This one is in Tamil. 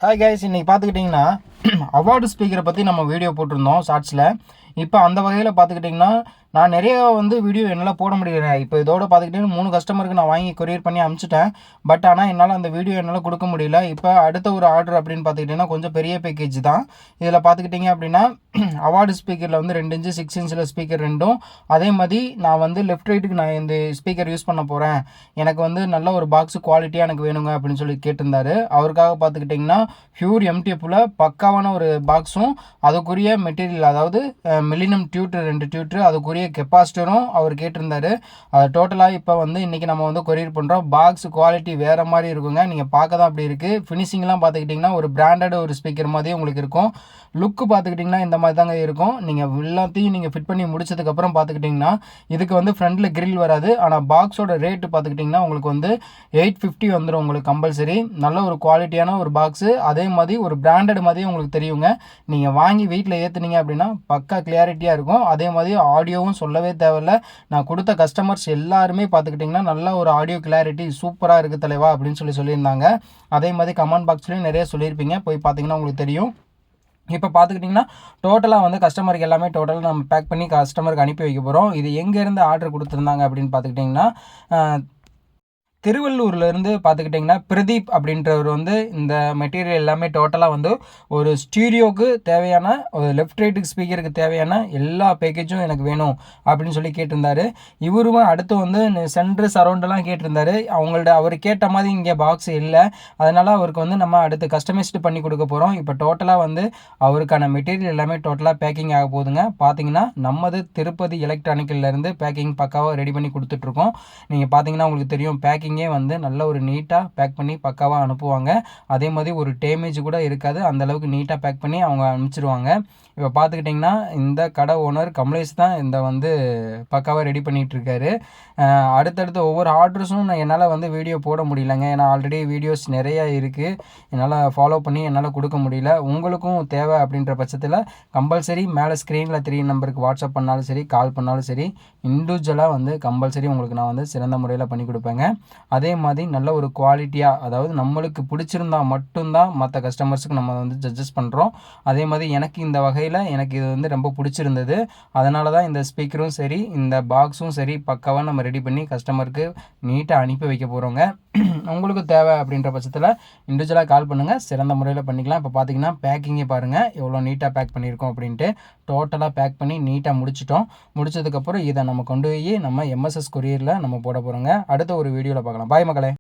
ஹாய் கைஸ், இன்றைக்கி பார்த்துக்கிட்டிங்கன்னா அவார்டு ஸ்பீக்கரை பற்றி நம்ம வீடியோ போட்டிருந்தோம் ஷார்ட்ஸில். இப்போ அந்த வகையில் பார்த்துக்கிட்டிங்கன்னா நான் நிறைய வீடியோ என்னால் போட முடியல. இப்போ இதோட பார்த்துக்கிட்டிங்கன்னா 3 கஸ்டமருக்கு நான் வாங்கி கொரியர் பண்ணி அனுப்பிச்சிட்டேன். பட் ஆனால் என்னால் அந்த வீடியோ என்னால் கொடுக்க முடியல. இப்போ அடுத்த ஒரு ஆர்டர் அப்படின்னு பார்த்துக்கிட்டிங்கன்னா கொஞ்சம் பெரிய பேக்கேஜ் தான். இதில் பார்த்துக்கிட்டிங்க அப்படின்னா அவார்டு ஸ்பீக்கரில் 2 இன்ச்சு 6 இன்ச்சில் ஸ்பீக்கர் ரெண்டும், அதே மாதிரி நான் லெஃப்ட் ரைட்டுக்கு நான் இந்த ஸ்பீக்கர் யூஸ் பண்ண போகிறேன், எனக்கு நல்ல ஒரு பாக்ஸ் குவாலிட்டியாக எனக்கு வேணுங்க அப்படின்னு சொல்லி கேட்டிருந்தாரு. அவருக்காக பார்த்துக்கிட்டிங்கன்னா பியூர் எம்டிஎஃப்பில் பக்காவான ஒரு பாக்ஸும் அதுக்குரிய மெட்டீரியல், அதாவது மில்லினம் டியூட்ரு 2 டியூட்ரு, அதுக்குரிய கெப்பாசிட்டரும் அவர் கேட்டிருந்தாரு. அது டோட்டலாக இப்போ இன்றைக்கி நம்ம கொரியர் பண்ணுறோம். பாக்ஸ் குவாலிட்டி வேறு மாதிரி இருக்குங்க. நீங்கள் பார்க்க தான் அப்படி இருக்குது. ஃபினிஷிங்லாம் பார்த்துக்கிட்டிங்கன்னா ஒரு பிராண்டட் ஒரு ஸ்பீக்கர் மாதிரி உங்களுக்கு இருக்கும். லுக்கு பார்த்துக்கிட்டிங்கன்னா இந்த மாதிரி தாங்க இருக்கும். நீங்கள் எல்லாத்தையும் நீங்கள் ஃபிட் பண்ணி முடிச்சதுக்கப்புறம் பார்த்துக்கிட்டிங்கன்னா இதுக்கு ஃப்ரண்டில் கிரில் வராது. ஆனால் பாக்ஸோட ரேட்டு பார்த்துக்கிட்டிங்கன்னா உங்களுக்கு 850 வந்துடும் உங்களுக்கு கம்பல்சரி. நல்ல ஒரு குவாலிட்டியான ஒரு பாக்ஸு, அதே மாதிரி ஒரு பிராண்டட் மாதிரி உங்களுக்கு தெரியுங்க. நீங்கள் வாங்கி வீட்டில் ஏற்றுனீங்க அப்படின்னா பக்கா கிளியாரிட்டியாக இருக்கும். அதே மாதிரி ஆடியோவும் சொல்லவே தேவையில்ல. நான் கொடுத்த கஸ்டமர்ஸ் எல்லாருமே பார்த்துக்கிட்டிங்கன்னா நல்ல ஒரு ஆடியோ கிளாரிட்டி சூப்பராக இருக்குது தலைவா அப்படின்னு சொல்லியிருந்தாங்க. அதே மாதிரி கமெண்ட் பாக்ஸ்லேயும் நிறைய சொல்லியிருப்பீங்க, போய் பார்த்தீங்கன்னா உங்களுக்கு தெரியும். இப்போ பார்த்துக்கிட்டிங்கன்னா டோட்டலாக கஸ்டமருக்கு எல்லாமே டோட்டலாக நம்ம பேக் பண்ணி கஸ்டமருக்கு அனுப்பி வைக்க போகிறோம். இது எங்கேருந்து ஆர்டர் கொடுத்துருந்தாங்க அப்படின்னு பார்த்துக்கிட்டிங்கன்னா திருவள்ளூர்லேருந்து பார்த்துக்கிட்டிங்கன்னா பிரதீப் அப்படின்றவர் இந்த மெட்டீரியல் எல்லாமே டோட்டலாக ஒரு ஸ்டீரியோவுக்கு தேவையான ஒரு லெஃப்ட் ரைட்டுக்கு ஸ்பீக்கருக்கு தேவையான எல்லா பேக்கேஜும் எனக்கு வேணும் அப்படின்னு சொல்லி கேட்டிருந்தாரு. இவரும் அடுத்து சென்ட்ரு சரௌண்டெல்லாம் கேட்டிருந்தாரு. அவர் கேட்ட மாதிரி இங்கே பாக்ஸ் இல்லை. அதனால் அவருக்கு நம்ம அடுத்து கஸ்டமைஸ்டு பண்ணி கொடுக்க போகிறோம். இப்போ டோட்டலாக அவருக்கான மெட்டீரியல் எல்லாமே டோட்டலாக பேக்கிங் ஆக போகுதுங்க. பார்த்தீங்கன்னா நம்மது திருப்பதி எலக்ட்ரானிக்கிலேருந்து பேக்கிங் பக்காவாக ரெடி பண்ணி கொடுத்துட்ருக்கோம். நீங்கள் பார்த்தீங்கன்னா உங்களுக்கு தெரியும், பேக்கிங் நல்ல ஒரு நீட்டாக பேக் பண்ணி பக்காவாக அனுப்புவாங்க. அதே மாதிரி ஒரு டேமேஜ் கூட இருக்காது. அந்தளவுக்கு நீட்டாக பேக் பண்ணி அவங்க அனுப்பிச்சிடுவாங்க. இப்போ பார்த்துக்கிட்டிங்கன்னா இந்த கடை ஓனர் கமலேஷ் தான் பக்காவாக ரெடி பண்ணிகிட்ருக்காரு. அடுத்தடுத்து ஒவ்வொரு ஆர்டர்ஸும் என்னால் வீடியோ போட முடியலங்க. ஏன்னா ஆல்ரெடி வீடியோஸ் நிறையா இருக்குது, என்னால் ஃபாலோ பண்ணி என்னால் கொடுக்க முடியல. உங்களுக்கும் தேவை அப்படின்ற பட்சத்தில் கம்பல்சரி மேலே ஸ்க்ரீனில் 3 நம்பருக்கு வாட்ஸ்அப் பண்ணாலும் சரி, கால் பண்ணாலும் சரி, இண்டிவிஜுவலாக கம்பல்சரி உங்களுக்கு நான் சிறந்த முறையில் பண்ணி கொடுப்பேங்க. அதே மாதிரி நல்ல ஒரு குவாலிட்டியாக, அதாவது நம்மளுக்கு பிடிச்சிருந்தா மட்டும்தான் மற்ற கஸ்டமர்ஸுக்கு நம்ம சஜஸ்ட் பண்ணுறோம். அதே மாதிரி எனக்கு இந்த வகையில் எனக்கு இது ரொம்ப பிடிச்சிருந்தது. அதனால தான் இந்த ஸ்பீக்கரும் சரி இந்த பாக்ஸும் சரி பக்காவாக நம்ம ரெடி பண்ணி கஸ்டமருக்கு நீட்டாக அனுப்பி வைக்க போகிறோங்க. உங்களுக்கு தேவை அப்படின்ற பட்சத்தில் இண்டிவிஜுவலாக கால் பண்ணுங்கள், சிறந்த முறையில் பண்ணிக்கலாம். இப்போ பார்த்தீங்கன்னா பேக்கிங்கே பாருங்கள் எவ்வளோ நீட்டாக பேக் பண்ணியிருக்கோம் அப்படின்ட்டு. டோட்டலாக பேக் பண்ணி நீட்டாக முடிச்சிட்டோம். முடிச்சதுக்கப்புறம் இதை நம்ம கொண்டு போய் நம்ம எம்எஸ்எஸ் கொரியரில் நம்ம போட போகிறோங்க. அடுத்த ஒரு வீடியோவில் பார்க்கலாம். பாய் மக்களே.